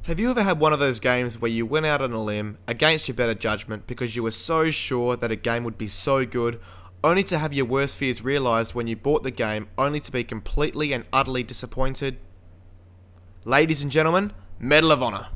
Have you ever had one of those games where you went out on a limb against your better judgment because you were so sure that a game would be so good, only to have your worst fears realised when you bought the game, only to be completely and utterly disappointed? Ladies and gentlemen, Medal of Honor.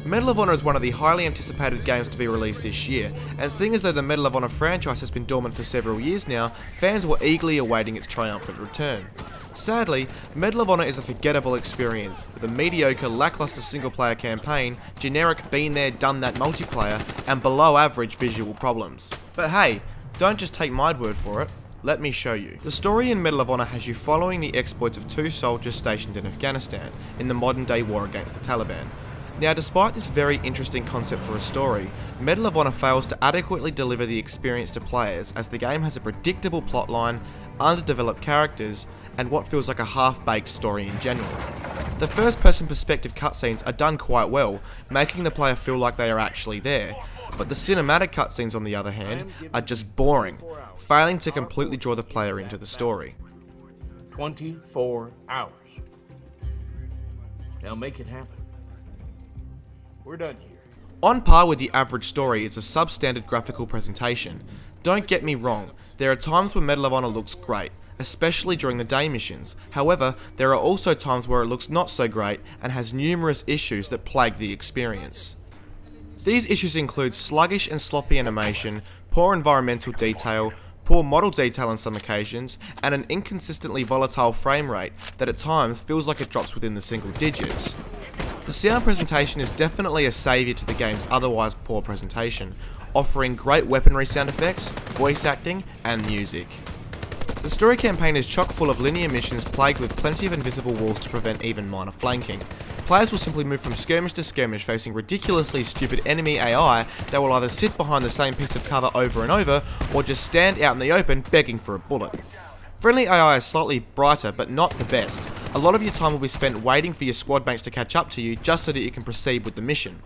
Medal of Honor is one of the highly anticipated games to be released this year, and seeing as though the Medal of Honor franchise has been dormant for several years now, fans were eagerly awaiting its triumphant return. Sadly, Medal of Honor is a forgettable experience, with a mediocre, lackluster single-player campaign, generic been there, done that multiplayer, and below average visual problems. But hey, don't just take my word for it. Let me show you. The story in Medal of Honor has you following the exploits of two soldiers stationed in Afghanistan, in the modern day war against the Taliban. Now, despite this very interesting concept for a story, Medal of Honor fails to adequately deliver the experience to players, as the game has a predictable plotline, underdeveloped characters, and what feels like a half-baked story in general. The first-person perspective cutscenes are done quite well, making the player feel like they are actually there, but the cinematic cutscenes on the other hand are just boring, failing to completely draw the player into the story. 24 hours. Now make it happen. We're done here. On par with the average story is a substandard graphical presentation. Don't get me wrong, there are times when Medal of Honor looks great, especially during the day missions. However, there are also times where it looks not so great and has numerous issues that plague the experience. These issues include sluggish and sloppy animation, poor environmental detail, poor model detail on some occasions, and an inconsistently volatile frame rate that at times feels like it drops within the single digits. The sound presentation is definitely a saviour to the game's otherwise poor presentation, offering great weaponry sound effects, voice acting, and music. The story campaign is chock full of linear missions plagued with plenty of invisible walls to prevent even minor flanking. Players will simply move from skirmish to skirmish facing ridiculously stupid enemy AI that will either sit behind the same piece of cover over and over, or just stand out in the open begging for a bullet. Friendly AI is slightly brighter, but not the best. A lot of your time will be spent waiting for your squad mates to catch up to you just so that you can proceed with the mission.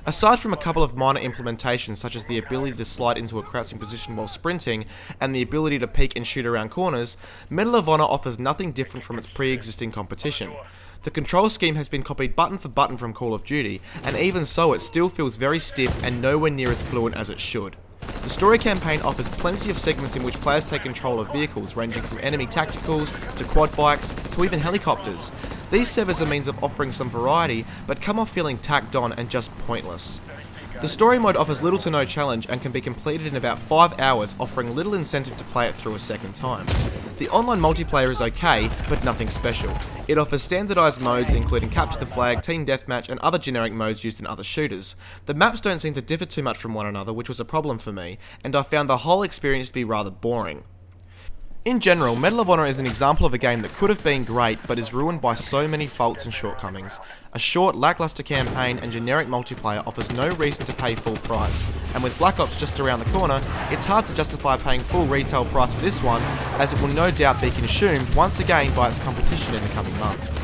Aside from a couple of minor implementations such as the ability to slide into a crouching position while sprinting and the ability to peek and shoot around corners, Medal of Honor offers nothing different from its pre-existing competition. The control scheme has been copied button for button from Call of Duty, and even so it still feels very stiff and nowhere near as fluent as it should. The story campaign offers plenty of segments in which players take control of vehicles ranging from enemy tacticals to quad bikes to even helicopters. These serve as a means of offering some variety, but come off feeling tacked on and just pointless. The story mode offers little to no challenge and can be completed in about 5 hours, offering little incentive to play it through a second time. The online multiplayer is okay, but nothing special. It offers standardised modes including Capture the Flag, Team Deathmatch and other generic modes used in other shooters. The maps don't seem to differ too much from one another, which was a problem for me, and I found the whole experience to be rather boring. In general, Medal of Honor is an example of a game that could have been great, but is ruined by so many faults and shortcomings. A short, lackluster campaign and generic multiplayer offers no reason to pay full price, and with Black Ops just around the corner, it's hard to justify paying full retail price for this one, as it will no doubt be consumed once again by its competition in the coming month.